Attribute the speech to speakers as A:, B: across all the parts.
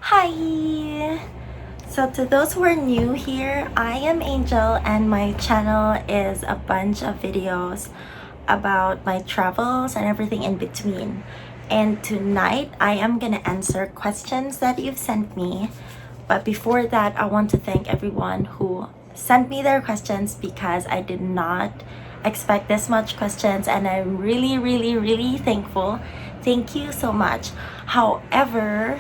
A: Hi! So, to those who are new here, I am Angel, and my channel is a bunch of videos about my travels and everything in between. And tonight, I am gonna answer questions that you've sent me. But before that, I want to thank everyone who sent me their questions because I did not expect this much questions, and I'm really thankful. Thank you so much. However,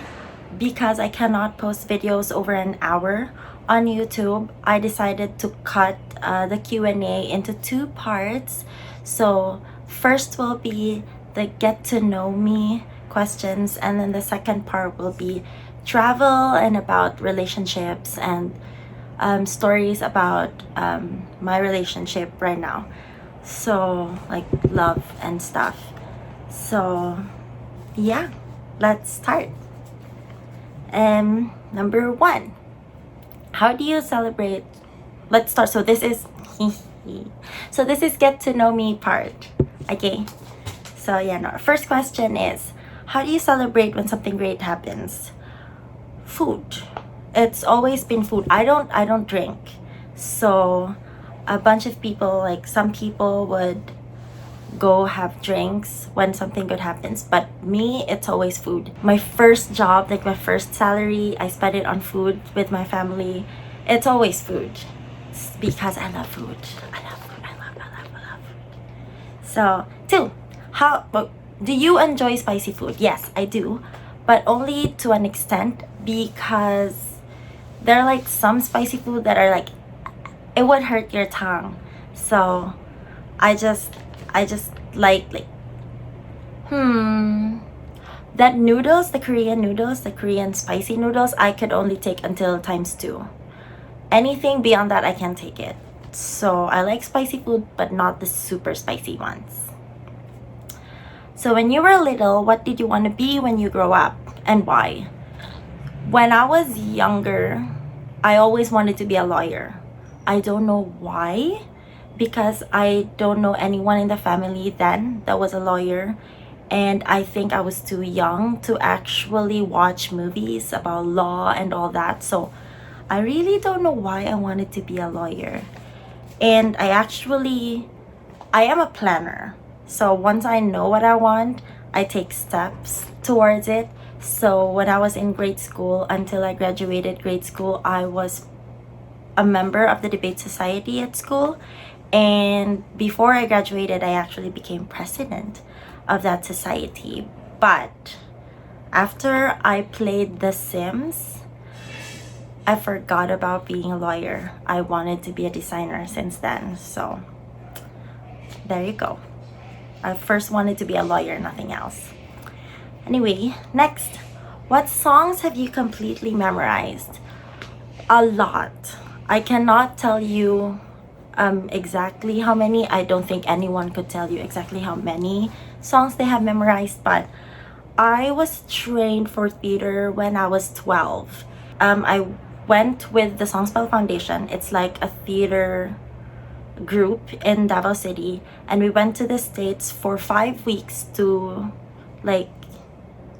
A: because I cannot post videos over an hour on YouTube, I decided to cut the Q&A into two parts. So first will be the get to know me questions, and then the second part will be travel and about relationships and stories about my relationship right now. So like love and stuff. So yeah, let's start. Number one, how do you celebrate? Let's start. So this is so this is get to know me part. Okay. So yeah, no. First question is, how do you celebrate when something great happens? Food. It's always been food. I don't drink. So a bunch of people, like some people would go have drinks when something good happens, but me, it's always food. My first job, like my first salary, I spent it on food with my family. It's always food. It's because I love food. I love food. I love food. So two, do you enjoy spicy food? Yes, I do, but only to an extent, because there are like some spicy food that are like, it would hurt your tongue. So I just like that noodles, the Korean noodles, the Korean spicy noodles, I could only take until times two. Anything beyond that, I can't take it. So I like spicy food, but not the super spicy ones. So when you were little, what did you want to be when you grow up, and why? When I was younger, I always wanted to be a lawyer. I don't know why, because I don't know anyone in the family then that was a lawyer, and I think I was too young to actually watch movies about law and all that. So I really don't know why I wanted to be a lawyer. And I am a planner. So once I know what I want, I take steps towards it. So when I was in grade school, until I graduated grade school, I was a member of the debate society at school. And before I graduated, I actually became president of that society. But after I played The Sims, I forgot about being a lawyer. I wanted to be a designer since then. So there you go. I first wanted to be a lawyer, nothing else. Anyway, next. What songs have you completely memorized? A lot. I cannot tell you exactly how many. I don't think anyone could tell you exactly how many songs they have memorized, but I was trained for theater when I was 12. I went with the Songspell Foundation. It's like a theater group in Davao City, and we went to the States for 5 weeks to like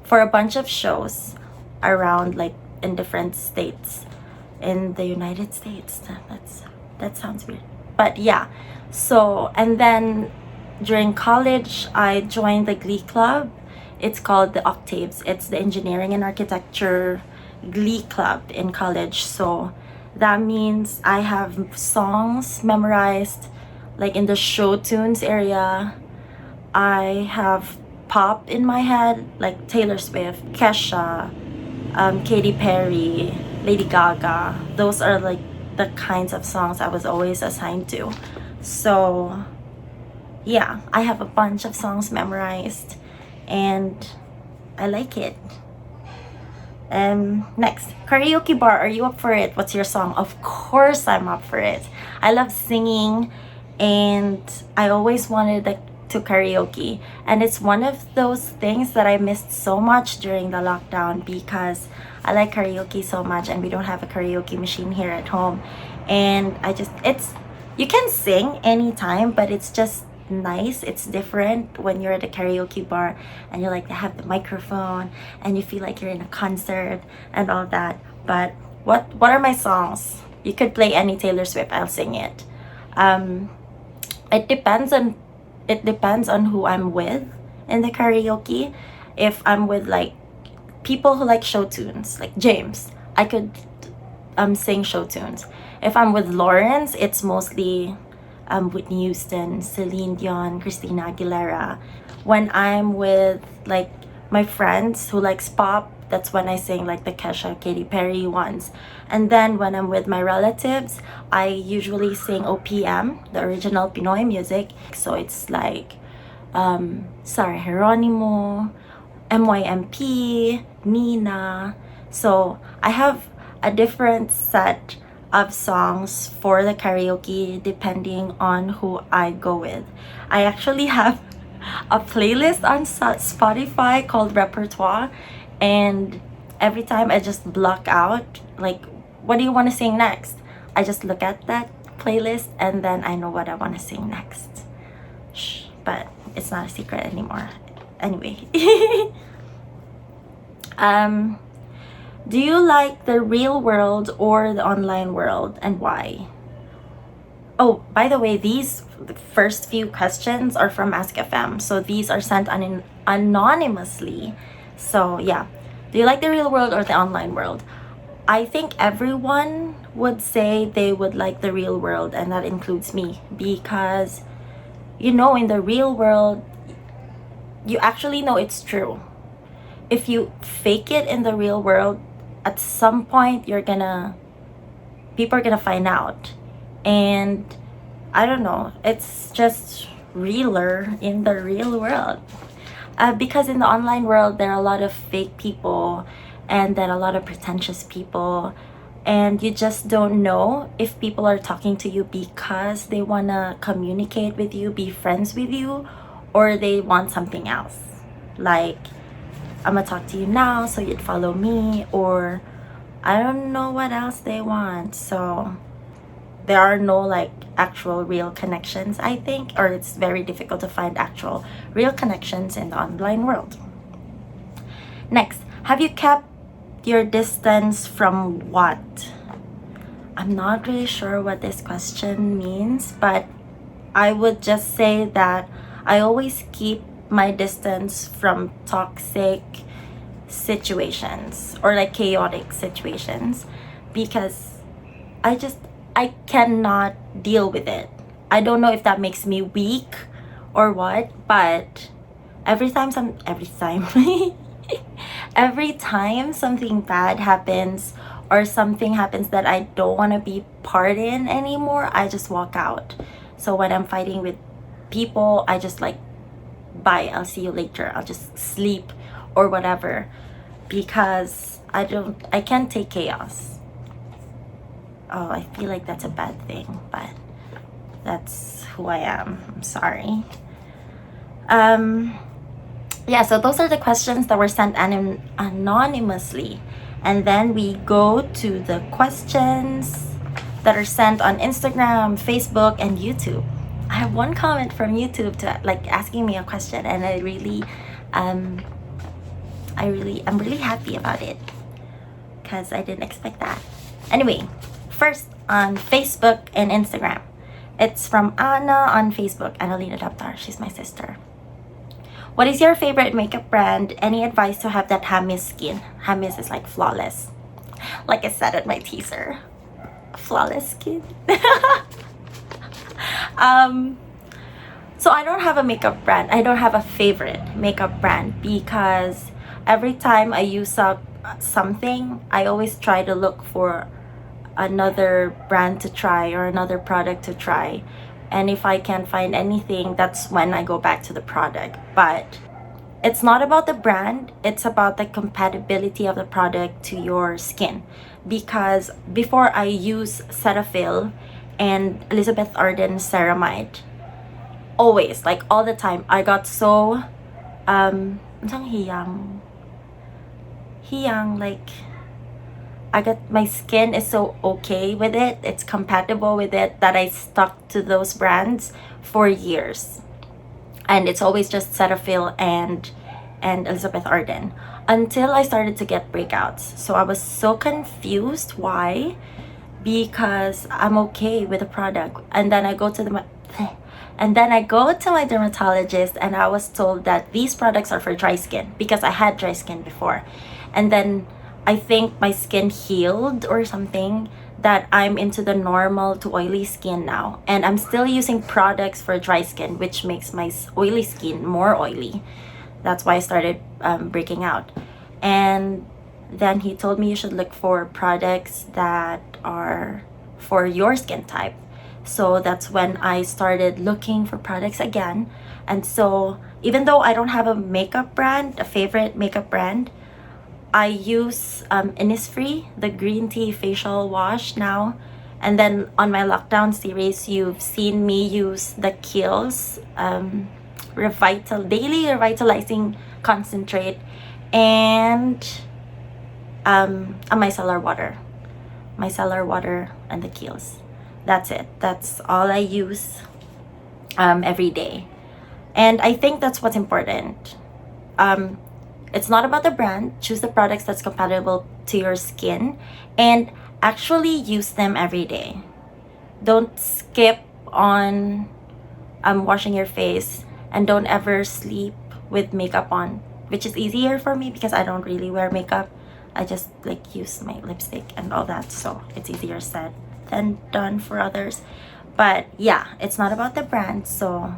A: for a bunch of shows around like in different states in the United States. That sounds weird. But yeah. So and then during college I joined the Glee Club. It's called the Octaves. It's the engineering and architecture Glee Club in college. So that means I have songs memorized like in the show tunes area. I have pop in my head like Taylor Swift, Kesha, Katy Perry, Lady Gaga. Those are like the kinds of songs I was always assigned to. So yeah, I have a bunch of songs memorized and I like it. Next, karaoke bar. Are you up for it? What's your song? Of course I'm up for it. I love singing, and I always wanted to karaoke. And it's one of those things that I missed so much during the lockdown because I like karaoke so much, and we don't have a karaoke machine here at home. And you can sing anytime, but it's just nice. It's different when you're at a karaoke bar and you like to have the microphone and you feel like you're in a concert and all that. But what are my songs? You could play any Taylor Swift, I'll sing it. It depends on who I'm with in the karaoke. If I'm with like people who like show tunes, like James, I could sing show tunes. If I'm with Lawrence, it's mostly Whitney Houston, Celine Dion, Christina Aguilera. When I'm with like my friends who likes pop, that's when I sing like the Kesha, Katy Perry ones. And then when I'm with my relatives, I usually sing OPM, the original Pinoy music. So it's like Sarah Geronimo, MYMP, Nina. So I have a different set of songs for the karaoke depending on who I go with. I actually have a playlist on Spotify called Repertoire, and every time I just block out like, what do you want to sing next? I just look at that playlist and then I know what I want to sing next. Shh, but it's not a secret anymore. Anyway. Do you like the real world or the online world, and why? Oh, by the way, the first few questions are from Ask FM, so these are sent anonymously. So yeah, do you like the real world or the online world? I think everyone would say they would like the real world, and that includes me, because in the real world, you actually know it's true. If you fake it in the real world, at some point people are gonna find out. And I don't know, it's just realer in the real world. Because in the online world, there are a lot of fake people and then a lot of pretentious people. And you just don't know if people are talking to you because they wanna communicate with you, be friends with you, or they want something else. Like, I'm gonna talk to you now so you'd follow me, or I don't know what else they want. So there are no like actual real connections, I think, or it's very difficult to find actual real connections in the online world. Next, have you kept your distance from what? I'm not really sure what this question means, but I would just say that I always keep my distance from toxic situations or like chaotic situations, because I cannot deal with it. I don't know if that makes me weak or what, but every time every time something bad happens or something happens that I don't want to be part in anymore, I just walk out. So when I'm fighting with people, I just like, bye, I'll see you later, I'll just sleep or whatever, because I can't take chaos. Oh, I feel like that's a bad thing, but that's who I am. I'm sorry. Yeah, so those are the questions that were sent anonymously. And then we go to the questions that are sent on Instagram, Facebook, and YouTube. I have one comment from YouTube to like asking me a question, and I'm really happy about it because I didn't expect that. Anyway, first on Facebook and Instagram. It's from Anna on Facebook. Annalena Daptar, she's my sister. What is your favorite makeup brand? Any advice to have that Hamis skin? Hamis is like flawless. Like I said in my teaser. Flawless skin. So I don't have a makeup brand. I don't have a favorite makeup brand, because every time I use up something, I always try to look for another brand to try or another product to try. And if I can't find anything, that's when I go back to the product. But it's not about the brand, it's about the compatibility of the product to your skin. Because before I use Cetaphil and Elizabeth Arden Ceramide, always, like all the time, I got so hiyang, like my skin is so okay with it, it's compatible with it, that I stuck to those brands for years. and it's always just Cetaphil and Elizabeth Arden until I started to get breakouts. So I was so confused why, because I'm okay with the product, and then I go to the and then I go to my dermatologist and I was told that these products are for dry skin because I had dry skin before. And then I think my skin healed or something, that I'm into the normal to oily skin now. And I'm still using products for dry skin, which makes my oily skin more oily. That's why I started breaking out. And then he told me you should look for products that are for your skin type. So that's when I started looking for products again. And so even though I don't have a makeup brand, a favorite makeup brand, I use Innisfree, the green tea facial wash now. And then on my lockdown series, you've seen me use the Kiehl's daily revitalizing concentrate, and a micellar water and the Kiehl's. That's it. That's all I use every day. And I think that's what's important. It's not about the brand. Choose the products that's compatible to your skin and actually use them every day. Don't skip on washing your face, and don't ever sleep with makeup on, which is easier for me because I don't really wear makeup. I just like use my lipstick and all that, so it's easier said than done for others. But yeah, it's not about the brand. So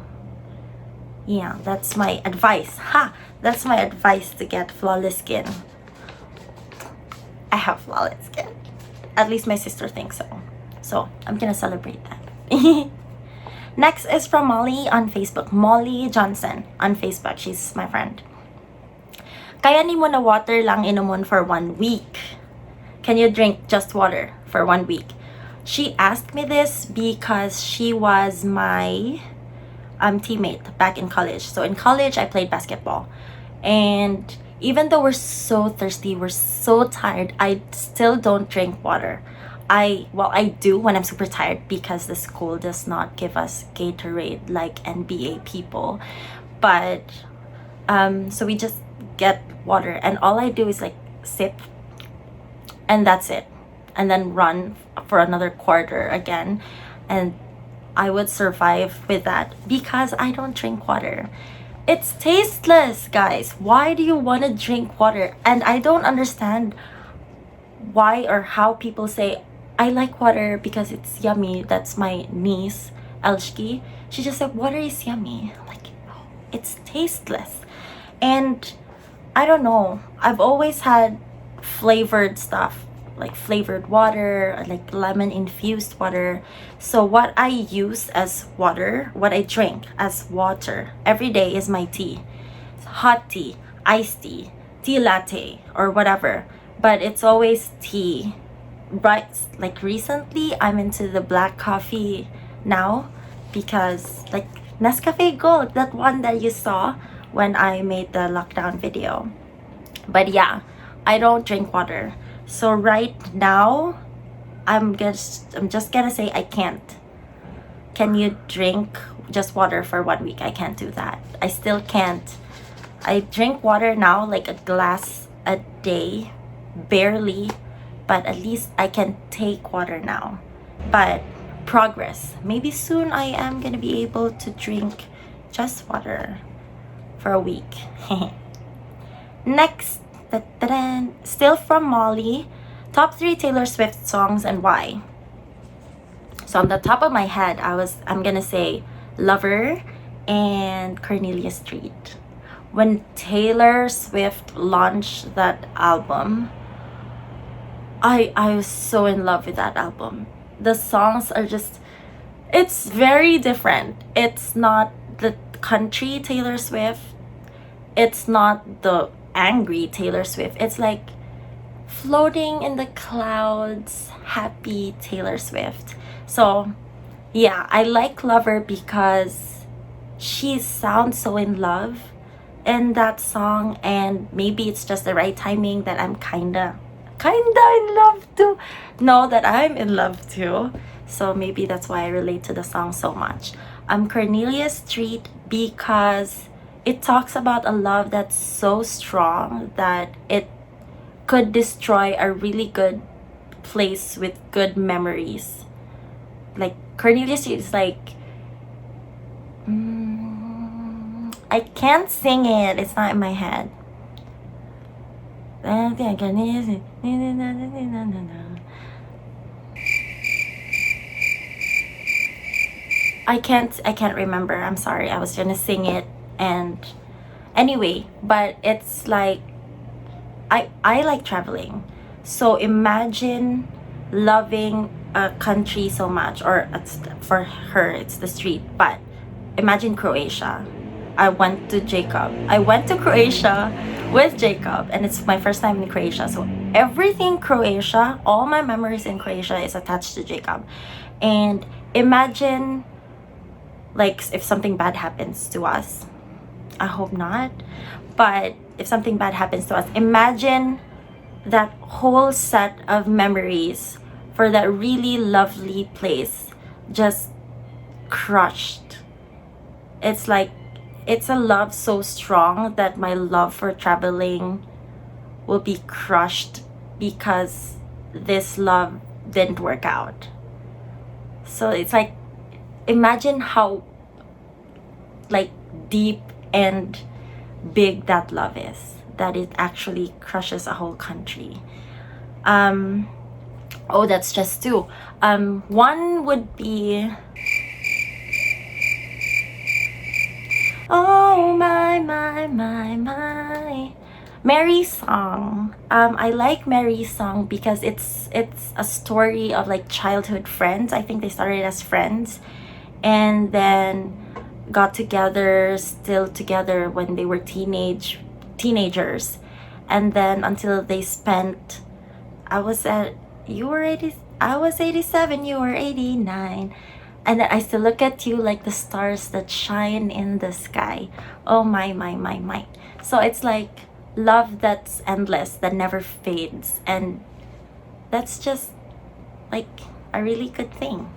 A: yeah, that's my advice. That's my advice to get flawless skin. I have flawless skin. At least my sister thinks so. So I'm gonna celebrate that. Next is from Molly on Facebook. Molly Johnson on Facebook. She's my friend. Kaya ni mo na water lang inumun for 1 week? Can you drink just water for 1 week? She asked me this because she was my teammate back in college. So in college, I played basketball. And even though we're so thirsty, we're so tired, I still don't drink water. I do when I'm super tired because the school does not give us Gatorade like NBA people. But so we just get water, and all I do is like sip, and that's it, and then run for another quarter again, and I would survive with that because I don't drink water. It's tasteless, guys. Why do you want to drink water? And I don't understand why or how people say I like water because it's yummy. That's my niece Elshki. She just said water is yummy. Like, it's tasteless. And I don't know, I've always had flavored stuff, like flavored water, like lemon infused water. So what I use as water, what I drink as water every day is my tea. Hot tea, iced tea, tea latte, or whatever. But it's always tea. Right, like recently I'm into the black coffee now because like Nescafe Gold, that one that you saw when I made the lockdown video. But yeah, I don't drink water. So right now I'm just gonna say I can't. Can you drink just water for 1 week? I can't do that. I still can't. I drink water now like a glass a day, barely, but at least I can take water now. But progress. Maybe soon I am gonna be able to drink just water for a week. Next, still from Molly, top 3 Taylor Swift songs and why. So on the top of my head, I'm gonna say Lover and Cornelia Street. When Taylor Swift launched that album, I was so in love with that album. The songs are just, it's very different. It's not the country Taylor Swift. It's not the angry Taylor Swift. It's like floating in the clouds, happy Taylor Swift. So yeah, I like Lover because she sounds so in love in that song, and maybe it's just the right timing that I'm kinda in love too. Know that I'm in love too. So maybe that's why I relate to the song so much. Cornelia Street because it talks about a love that's so strong that it could destroy a really good place with good memories. Like Cornelia Street is like, I can't sing it. It's not in my head. I can't remember. I'm sorry. I was gonna sing it, and anyway, but it's like I like traveling. So imagine loving a country so much, or for her it's the street, but imagine Croatia. I went to Croatia with Jacob, and it's my first time in Croatia. So everything Croatia, all my memories in Croatia is attached to Jacob. And imagine, like, if something bad happens to us. I hope not. But if something bad happens to us, imagine that whole set of memories for that really lovely place just crushed. It's like, it's a love so strong that my love for traveling will be crushed because this love didn't work out. So it's like, imagine how like deep and big that love is, that it actually crushes a whole country. Oh, that's just two. One would be, oh my, Mary's song. I like Mary's song because it's a story of like childhood friends. I think they started as friends and then got together, still together when they were teenagers, and then until they spent, I was 87, you were 89, and then I still look at you like the stars that shine in the sky. Oh my. So it's like love that's endless, that never fades, and that's just like a really good thing,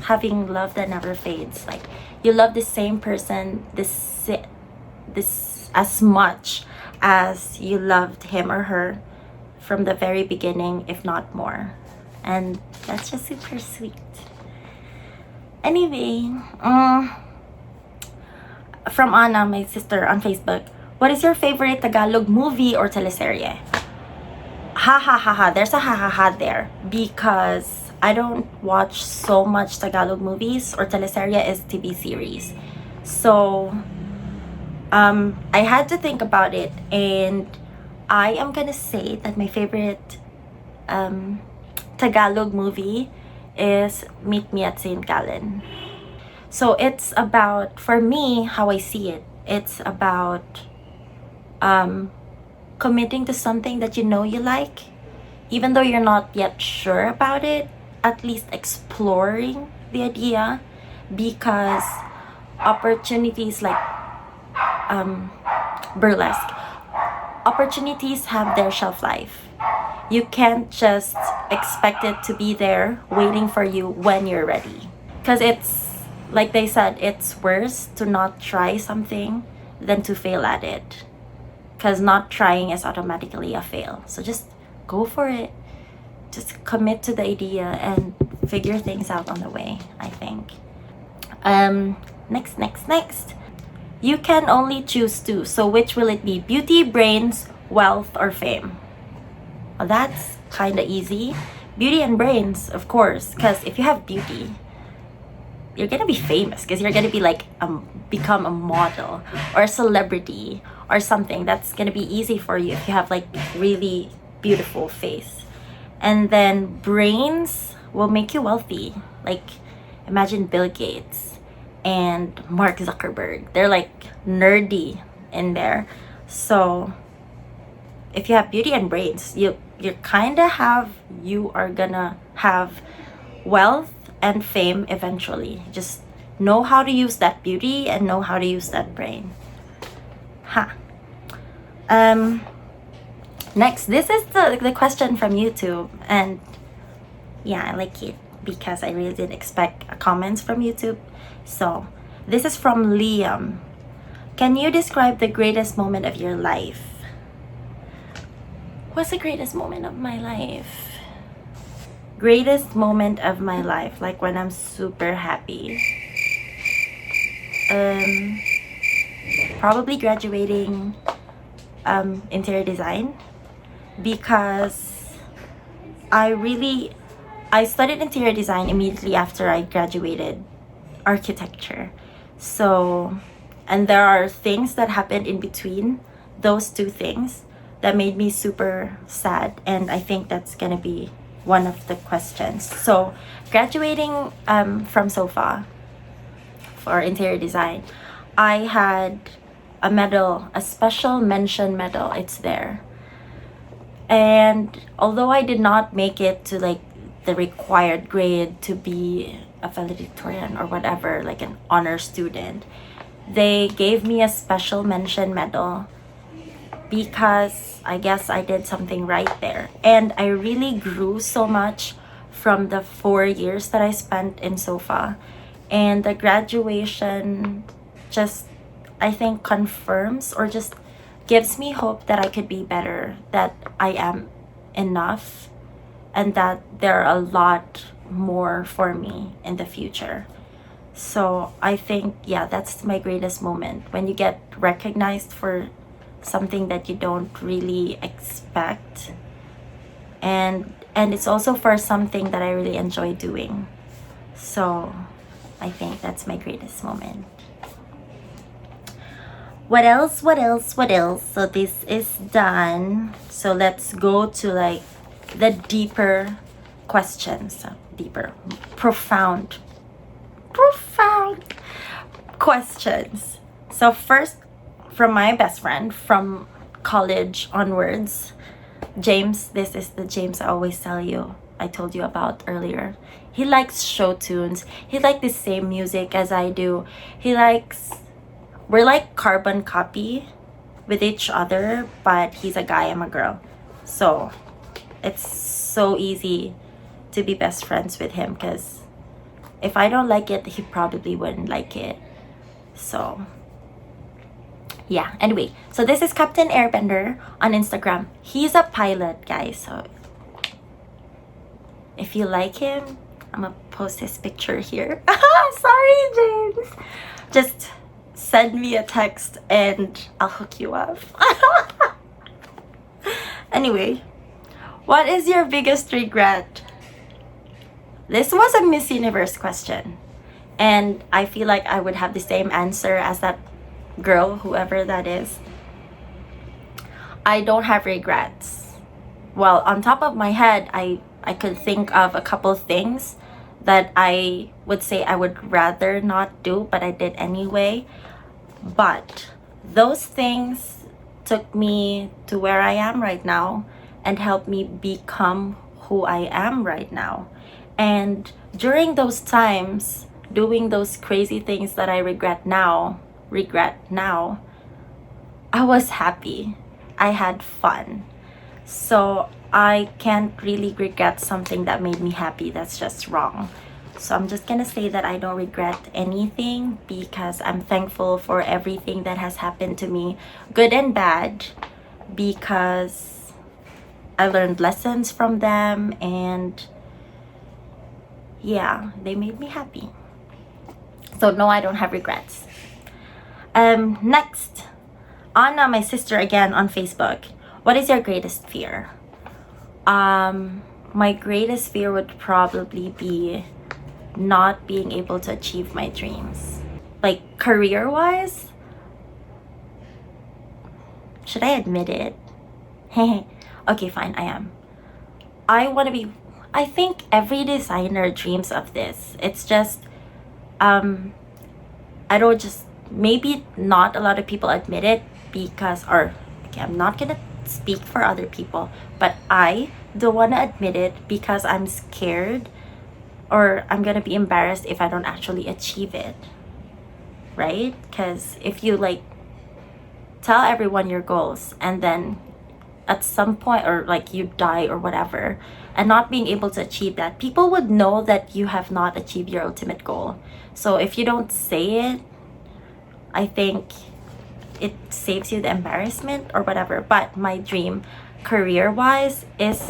A: having love that never fades. Like, you love the same person this as much as you loved him or her from the very beginning, if not more. And that's just super sweet. Anyway, from Anna, my sister, on Facebook, what is your favorite Tagalog movie or teleserye? Ha ha ha ha. There's a ha ha ha there because I don't watch so much Tagalog movies or teleserye is TV series. So I had to think about it, and I am gonna say that my favorite Tagalog movie is Meet Me at St. Gallen. So it's about, for me, how I see it, it's about committing to something that you know you like, even though you're not yet sure about it, at least exploring the idea, because opportunities like burlesque, opportunities have their shelf life. You can't just expect it to be there waiting for you when you're ready. Because it's, like they said, it's worse to not try something than to fail at it. Because not trying is automatically a fail. So just go for it. Just commit to the idea and figure things out on the way, I think. Next. You can only choose two. So which will it be? Beauty, brains, wealth, or fame? Well, that's kind of easy. Beauty and brains, of course. Because if you have beauty, you're gonna be famous. Because you're gonna be like, become a model or a celebrity or something. That's gonna be easy for you if you have like really beautiful face. And then brains will make you wealthy. Like, imagine Bill Gates and Mark Zuckerberg. They're like nerdy in there. So if you have beauty and brains, you are gonna have wealth and fame eventually. Just know how to use that beauty and know how to use that brain. Next, this is the question from YouTube, and yeah, I like it. because I really didn't expect comments from YouTube. So this is from Liam. Can you describe the greatest moment of your life? What's the greatest moment of my life? Greatest moment of my life, like when I'm super happy. Probably graduating interior design, because I studied interior design immediately after I graduated architecture. So, and there are things that happened in between those two things that made me super sad, and I think that's gonna be one of the questions. So, graduating from SOFA for interior design, I had a medal, a special mention medal. It's there. And although I did not make it to like the required grade to be a valedictorian or whatever, like an honor student, they gave me a special mention medal because I guess I did something right there. And I really grew so much from the 4 years that I spent in SOFA. And the graduation just, I think, confirms or just gives me hope that I could be better, that I am enough, and that there are a lot more for me in the future. So I think, yeah, that's my greatest moment, when you get recognized for something that you don't really expect, and it's also for something that I really enjoy doing. So I think that's my greatest moment. What else? So this is done. So let's go to like the deeper questions. Deeper, profound questions. So first, from my best friend from college onwards, James. This is the James I always tell you, I told you about earlier. He likes show tunes. He likes the same music as I do. We're like carbon copy with each other, but he's a guy, I'm a girl. So it's so easy to be best friends with him, because if I don't like it, he probably wouldn't like it. So yeah, anyway, so this is Captain Airbender on Instagram. He's a pilot, guys. So if you like him, I'm gonna post his picture here. Sorry, James. Just send me a text and I'll hook you up. Anyway, what is your biggest regret? This was a Miss Universe question, and I feel like I would have the same answer as that girl, whoever that is. I don't have regrets. Well, on top of my head, I could think of a couple things that I would say I would rather not do, but I did anyway. But those things took me to where I am right now and helped me become who I am right now. And during those times, doing those crazy things that I regret now, I was happy. I had fun. So I can't really regret something that made me happy. That's just wrong. So I'm just gonna say that I don't regret anything, because I'm thankful for everything that has happened to me, good and bad, because I learned lessons from them, and yeah, they made me happy. So no, I don't have regrets. Next, Anna, my sister again on Facebook. What is your greatest fear? My greatest fear would probably be not being able to achieve my dreams. Like career-wise, should I admit it? Okay, fine, I am. I think every designer dreams of this. It's just, maybe not a lot of people admit it because, okay, I'm not gonna speak for other people, but I don't want to admit it because I'm scared, or I'm gonna be embarrassed if I don't actually achieve it, right? Because if you like tell everyone your goals and then at some point, or like you die or whatever, and not being able to achieve that, people would know that you have not achieved your ultimate goal. So if you don't say it, I think it saves you the embarrassment or whatever. But my dream career wise is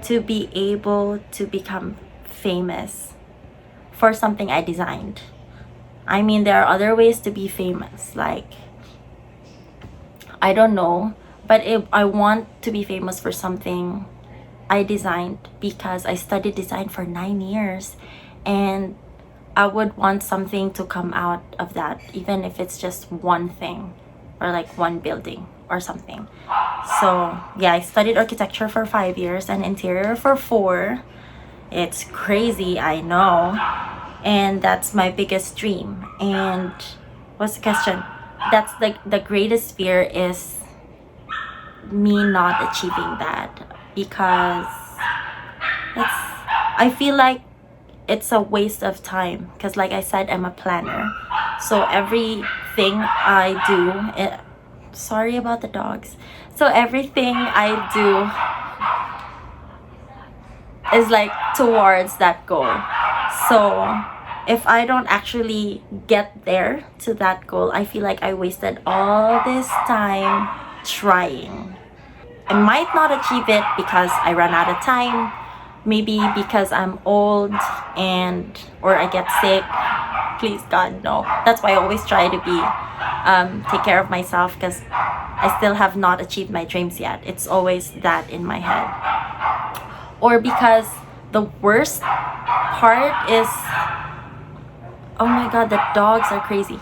A: to be able to become famous for something I designed. I mean, there are other ways to be famous, like, I don't know, but I want to be famous for something I designed, because I studied design for 9 years, and I would want something to come out of that, even if it's just one thing or like one building or something. So yeah, I studied architecture for 5 years and interior for 4. It's crazy, I know. And that's my biggest dream. And what's the question? That's the greatest fear is me not achieving that, because it's, I feel like it's a waste of time, because like I said, I'm a planner. So everything I do, sorry about the dogs. So everything I do is like towards that goal. So if I don't actually get there to that goal, I feel like I wasted all this time trying. I might not achieve it because I run out of time, maybe because I'm old, and or I get sick. Please God, no. That's why I always try to be take care of myself, because I still have not achieved my dreams yet. It's always that in my head. Or because the worst part is, oh my God, the dogs are crazy.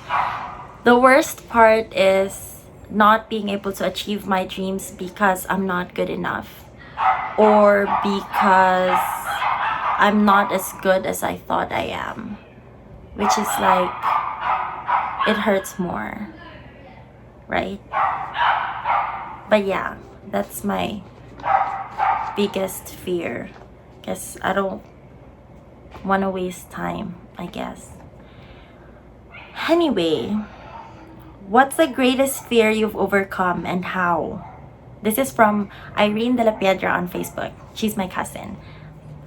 A: The worst part is not being able to achieve my dreams because I'm not good enough, or because I'm not as good as I thought I am, which is like, it hurts more, right? But yeah, that's my biggest fear, because I don't want to waste time, I guess. Anyway, what's the greatest fear you've overcome and how? This is from Irene de la Piedra on Facebook. She's my cousin.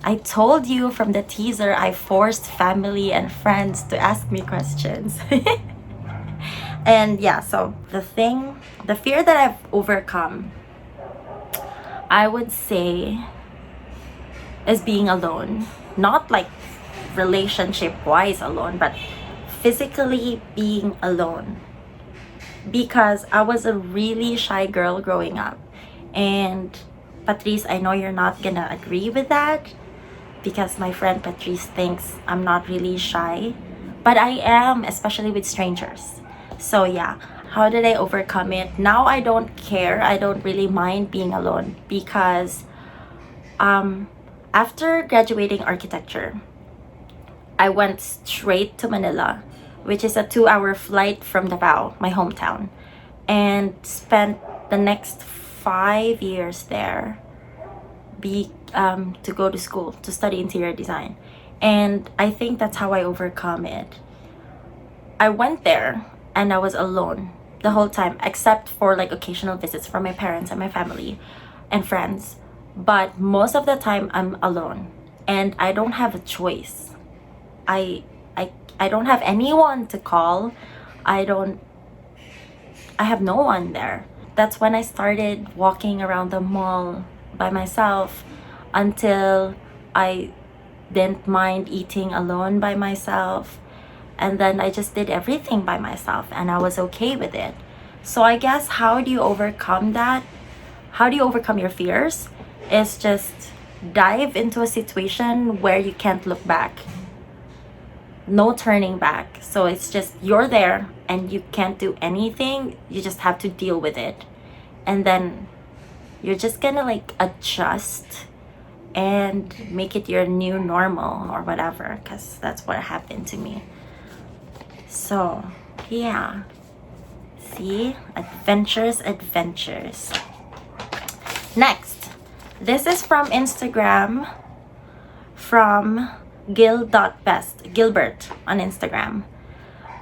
A: I told you from the teaser, I forced family and friends to ask me questions. And yeah, so the fear that I've overcome, I would say, is being alone. Not like relationship wise alone, but physically being alone. Because I was a really shy girl growing up. And Patrice, I know you're not gonna agree with that, because my friend Patrice thinks I'm not really shy, but I am, especially with strangers. So yeah, how did I overcome it? Now I don't care. I don't really mind being alone, because after graduating architecture, I went straight to Manila, which is a 2-hour flight from Davao, my hometown, and spent the next 5 years there to go to school to study interior design. And I think that's how I overcome it. I went there and I was alone the whole time, except for like occasional visits from my parents and my family and friends. But most of the time I'm alone, and I don't have a choice. I don't have anyone to call. I have no one there. That's when I started walking around the mall by myself, until I didn't mind eating alone by myself. And then I just did everything by myself, and I was okay with it. So I guess, how do you overcome that? How do you overcome your fears? Is just dive into a situation where you can't look back. No turning back. So it's just, you're there and you can't do anything. You just have to deal with it. And then you're just gonna like adjust and make it your new normal or whatever, because that's what happened to me. So yeah, see, adventures. Next, this is from Instagram, from Gilbert on Instagram.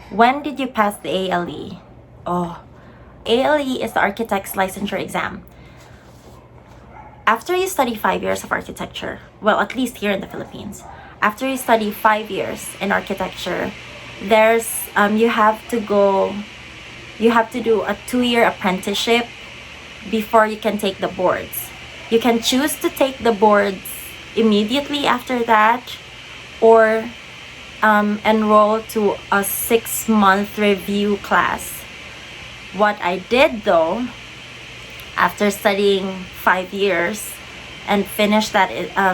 A: When did you pass the ALE? Oh, ALE is the architect's licensure exam. after you study 5 years of architecture, well, at least here in the Philippines, after you study 5 years in architecture, there's you have to do a 2-year apprenticeship before you can take the boards. You can choose to take the boards immediately after that, or enroll to a 6-month review class. What I did though, after studying 5 years and finished that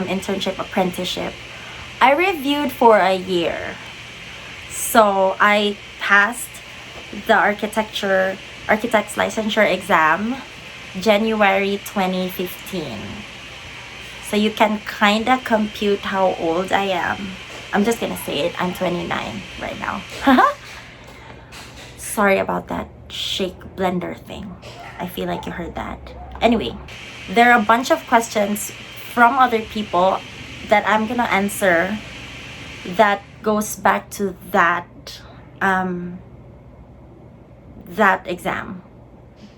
A: internship apprenticeship, I reviewed for a year. So I passed the architect's licensure exam January 2015. So you can kind of compute how old I am. I'm just gonna say it, I'm 29 right now. Sorry about that shake blender thing. I feel like you heard that. Anyway, there are a bunch of questions from other people that I'm gonna answer that goes back to that exam,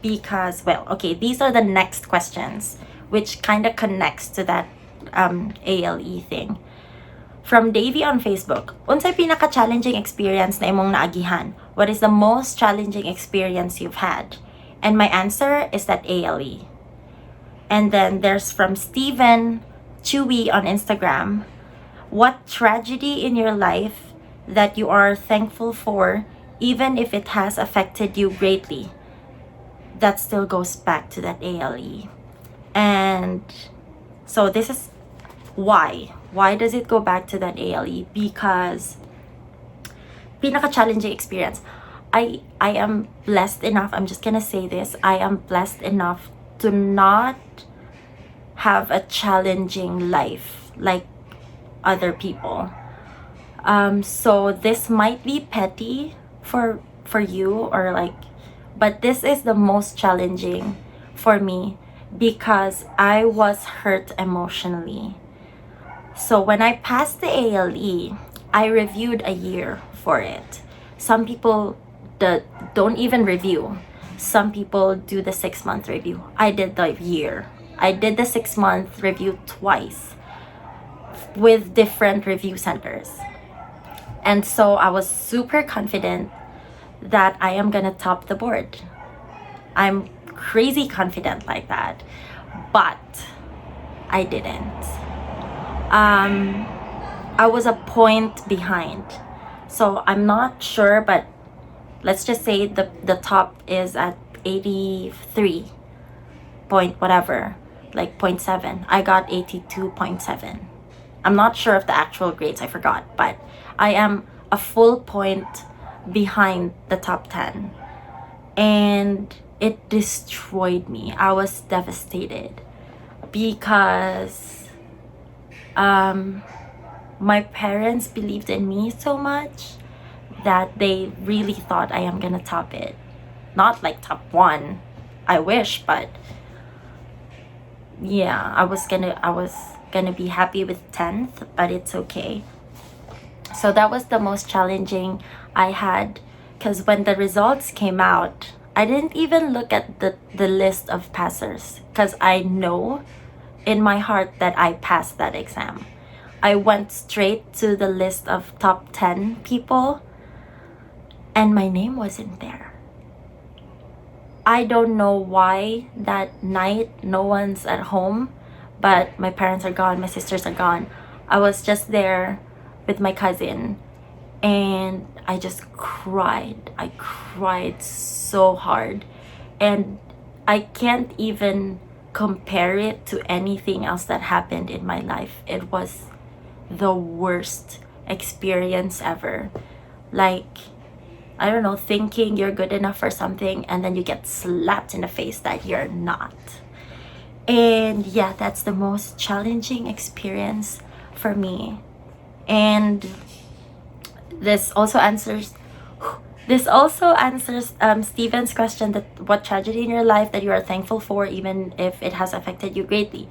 A: because, well, okay, these are the next questions which kind of connects to that ALE thing. From Davey on Facebook, unsay pinaka-challenging experience na imong naagihan? What is the most challenging experience you've had? And my answer is that ALE. And then there's from Steven Chewy on Instagram, what tragedy in your life that you are thankful for, even if it has affected you greatly? That still goes back to that ALE. And so this is why. Why does it go back to that ALE? Because pinaka-challenging experience. I am blessed enough, I'm just gonna say this, I am blessed enough to not have a challenging life like other people. So this might be petty for you, or like, but this is the most challenging for me because I was hurt emotionally. So when I passed the ALE, I reviewed a year for it. Some people don't even review. Some people do the 6-month review. I did the year. I did the 6-month review twice with different review centers. And so I was super confident that I am gonna top the board. I'm crazy confident like that. But I didn't. I was a point behind. So I'm not sure, but let's just say the top is at 83 point whatever, like 0.7. I got 82.7. I'm not sure of the actual grades, I forgot, but I am a full point behind the top 10. And it destroyed me. I was devastated because my parents believed in me so much that they really thought I am gonna top it. Not like top 1, I wish, but yeah, I was gonna be happy with 10th, but it's okay. So that was the most challenging I had, because when the results came out, I didn't even look at the list of passers, because I know in my heart that I passed that exam. I went straight to the list of top 10 people and my name wasn't there. I don't know why that night no one's at home, but my parents are gone, my sisters are gone. I was just there with my cousin and I just cried. I cried so hard, and I can't even compare it to anything else that happened in my life. It was the worst experience ever. Like, I don't know, thinking you're good enough for something and then you get slapped in the face that you're not. And yeah, that's the most challenging experience for me. And this also answers Steven's question, that what tragedy in your life that you are thankful for even if it has affected you greatly.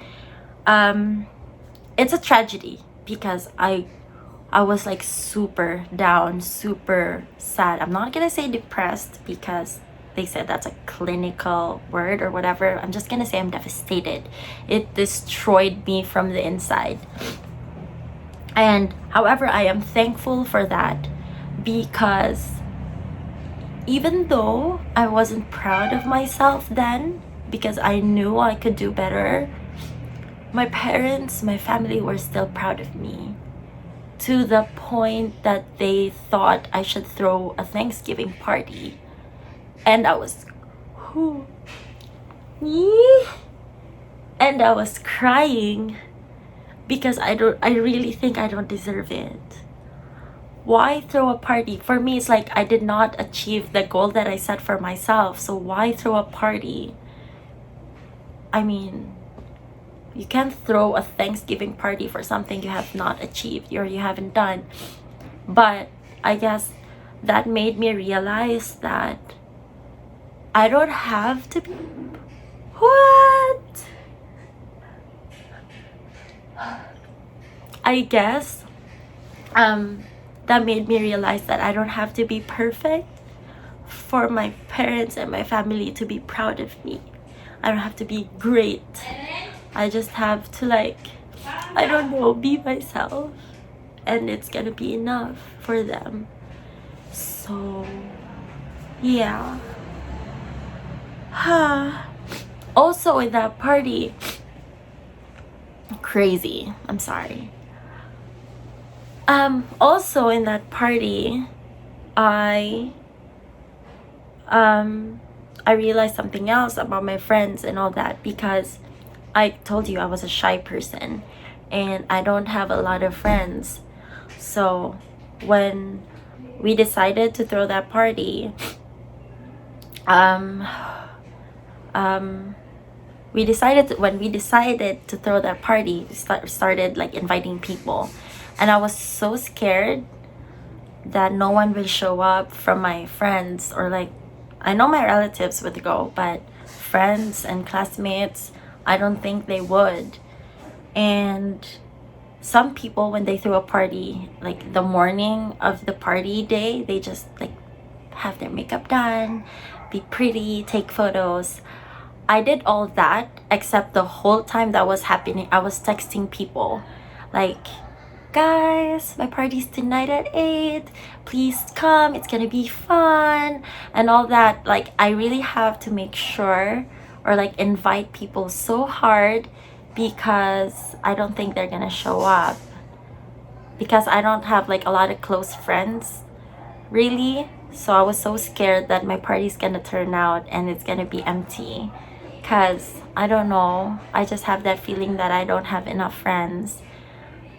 A: It's a tragedy because I was like super down, super sad. I'm not gonna say depressed because they said that's a clinical word or whatever. I'm just gonna say I'm devastated. It destroyed me from the inside. And however, I am thankful for that, because even though I wasn't proud of myself then, because I knew I could do better, my parents, my family were still proud of me, to the point that they thought I should throw a Thanksgiving party. And I was, and I was crying because I really think I don't deserve it. Why throw a party? For me, it's like I did not achieve the goal that I set for myself. So why throw a party? I mean, you can't throw a Thanksgiving party for something you have not achieved or you haven't done. But I guess that made me realize that I don't have to be... What? I guess that made me realize that I don't have to be perfect for my parents and my family to be proud of me. I don't have to be great. I just have to, like, I don't know, be myself, and it's gonna be enough for them. So yeah. Also in that party, crazy, I'm sorry. Also in that party, I realized something else about my friends and all that, because I told you I was a shy person and I don't have a lot of friends. So when we decided to throw that party, when we decided to throw that party, we started like inviting people, and I was so scared that no one will show up from my friends, or like, I know my relatives would go, but friends and classmates, I don't think they would. And some people, when they threw a party, like the morning of the party day, they just like have their makeup done, be pretty, take photos. I did all that, except the whole time that was happening, I was texting people like, guys, my party's tonight at 8, please come, it's gonna be fun, and all that. Like, I really have to make sure, or like invite people so hard, because I don't think they're gonna show up, because I don't have like a lot of close friends really. So I was so scared that my party's gonna turn out and it's gonna be empty, because I don't know, I just have that feeling that I don't have enough friends.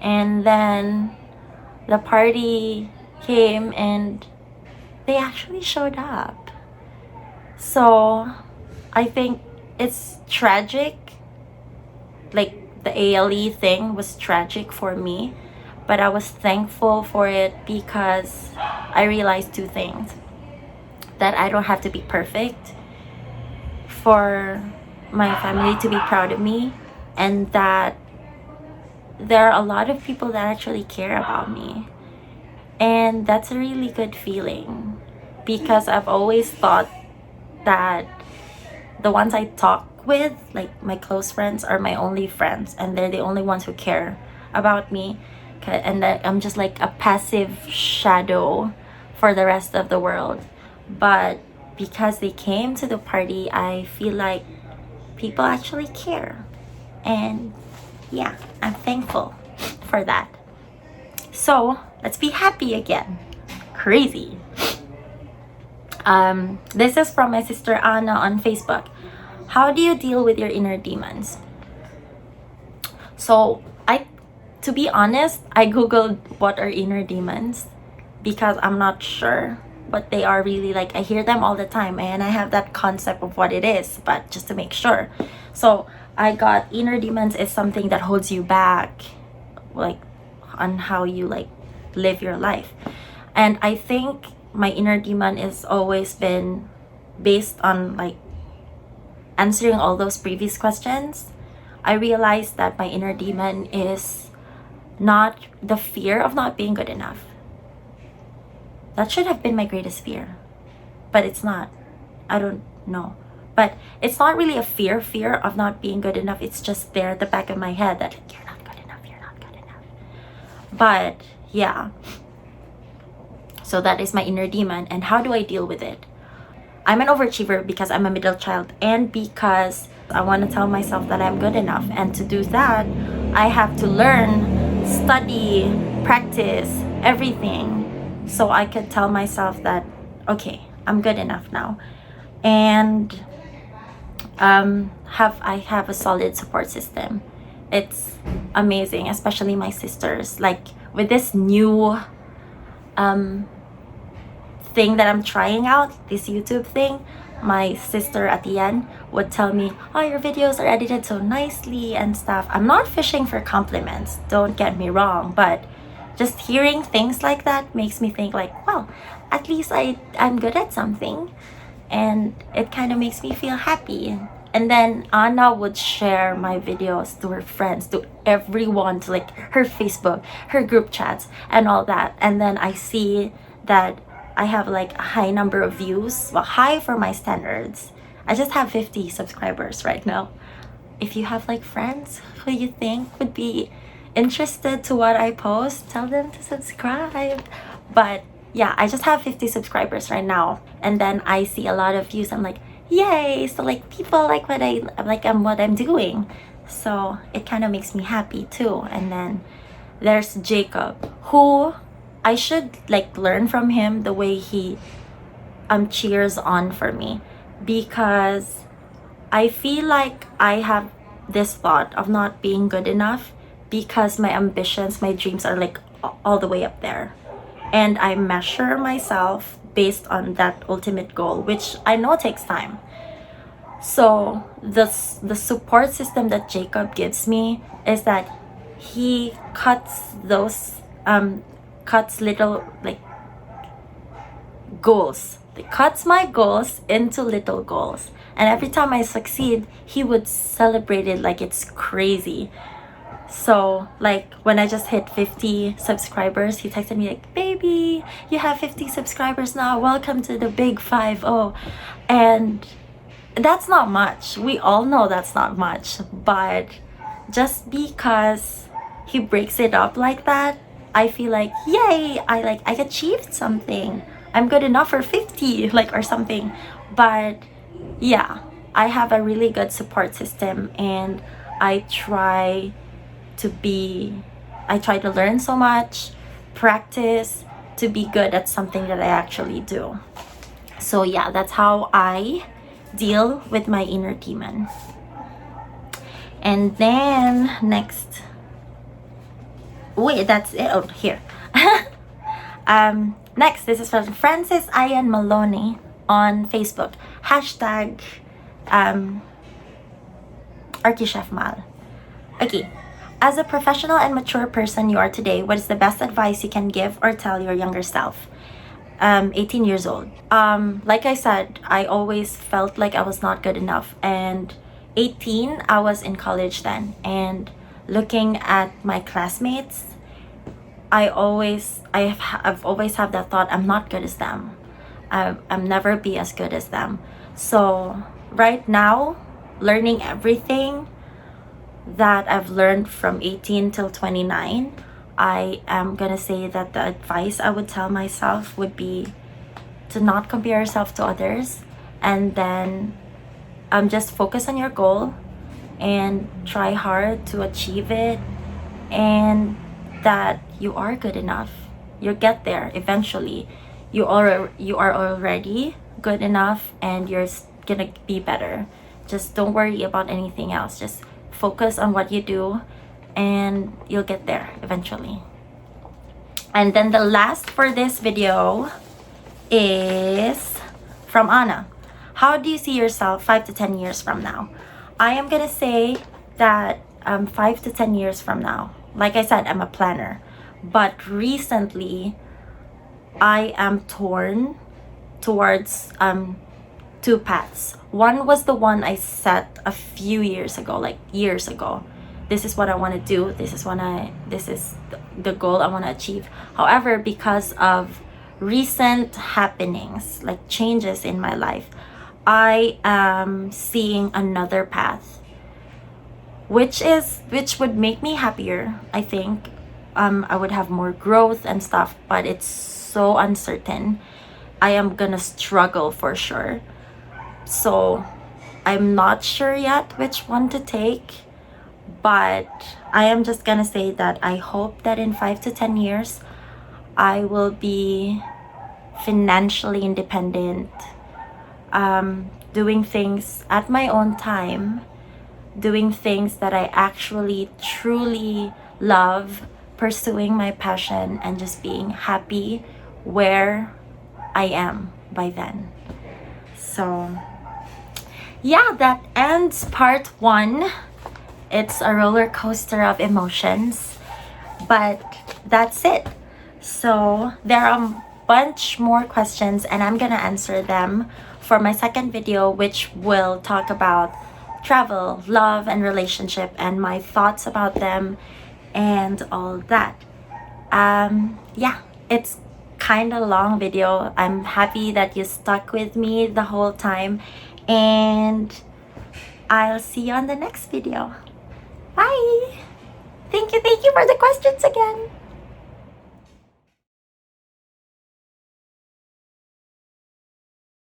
A: And then the party came and they actually showed up. So I think it's tragic. Like, the ALE thing was tragic for me, but I was thankful for it, because I realized two things: that I don't have to be perfect for my family to be proud of me, and that there are a lot of people that actually care about me. And that's a really good feeling, because I've always thought that the ones I talk with, like my close friends, are my only friends, and they're the only ones who care about me, and that I'm just like a passive shadow for the rest of the world. But because they came to the party, I feel like people actually care. And yeah, I'm thankful for that. So let's be happy again. Crazy. This is from my sister Anna on Facebook. How do you deal with your inner demons? So to be honest, I googled what are inner demons, because I'm not sure what they are really. Like, I hear them all the time and I have that concept of what it is, but just to make sure. So I got inner demons is something that holds you back, like on how you like live your life. And I think my inner demon is always been based on like answering all those previous questions. I realized that my inner demon is not the fear of not being good enough. That should have been my greatest fear, but it's not. I don't know. But it's not really a fear of not being good enough. It's just there at the back of my head that like, you're not good enough, you're not good enough. But yeah. So that is my inner demon. And how do I deal with it? I'm an overachiever because I'm a middle child and because I want to tell myself that I'm good enough. And to do that, I have to learn, study, practice, everything. So I could tell myself that, okay, I'm good enough now. And I have a solid support system. It's amazing, especially my sisters. Like with this new thing that I'm trying out, this YouTube thing, my sister at the end would tell me, oh, your videos are edited so nicely and stuff. I'm not fishing for compliments, don't get me wrong, but just hearing things like that makes me think like, well, at least I'm good at something, and it kind of makes me feel happy. And then Anna would share my videos to her friends, to everyone, to like her Facebook, her group chats, and all that. And then I see that I have like a high number of views, well, high for my standards. I just have 50 subscribers right now. If you have like friends who you think would be interested to what I post, tell them to subscribe. But yeah, I just have 50 subscribers right now. And then I see a lot of views. I'm like, yay! So like people like what I'm doing. So it kind of makes me happy too. And then there's Jacob, who I should like learn from him the way he cheers on for me, because I feel like I have this thought of not being good enough because my ambitions, my dreams are like all the way up there. And I measure myself based on that ultimate goal, which I know takes time. So the support system that Jacob gives me is that he cuts little like goals. He cuts my goals into little goals. And every time I succeed, he would celebrate it like it's crazy. So like when I just hit 50 subscribers, he texted me like, baby, you have 50 subscribers now. Welcome to the big 5-0. And that's not much. We all know that's not much. But just because he breaks it up like that, I feel like, yay, I achieved something. I'm good enough for 50, like, or something. But yeah, I have a really good support system, and I try to learn so much, practice to be good at something that I actually do. So yeah, that's how I deal with my inner demon. And then next, wait, that's it. Oh, here. Next, this is from Francis Ian Maloney on Facebook. Hashtag ArchiChefMal. Okay. As a professional and mature person you are today, what is the best advice you can give or tell your younger self? 18 years old. Like I said, I always felt like I was not good enough. And 18, I was in college then. And looking at my classmates, I've always had that thought, I'm not good as them. I'm never be as good as them. So right now, learning everything that I've learned from 18 till 29, I am gonna say that the advice I would tell myself would be to not compare yourself to others, and then just focus on your goal and try hard to achieve it, and that you are good enough. You'll get there eventually. You are already good enough, and you're gonna be better. Just don't worry about anything else. Just focus on what you do, and you'll get there eventually. And then the last for this video is from Anna. How do you see yourself 5 to 10 years from now? I am gonna say that 5 to 10 years from now, like I said, I'm a planner, but recently I am torn towards two paths. One was the one I set a few years ago, like years ago. This is what I want to do. This is the goal I want to achieve. However, because of recent happenings, like changes in my life, I am seeing another path, which would make me happier. I think I would have more growth and stuff, but it's so uncertain. I am gonna struggle for sure. So I'm not sure yet which one to take, but I am just gonna say that I hope that in 5 to 10 years I will be financially independent, doing things at my own time, doing things that I actually truly love, pursuing my passion, and just being happy where I am by then. So yeah, that ends part 1. It's a roller coaster of emotions, but that's it. So there are a bunch more questions, and I'm gonna answer them for my second video, which will talk about travel, love, and relationship, and my thoughts about them and all that. Yeah, it's kind of long video. I'm happy that you stuck with me the whole time, and I'll see you on the next video. Bye. Thank you for the questions again.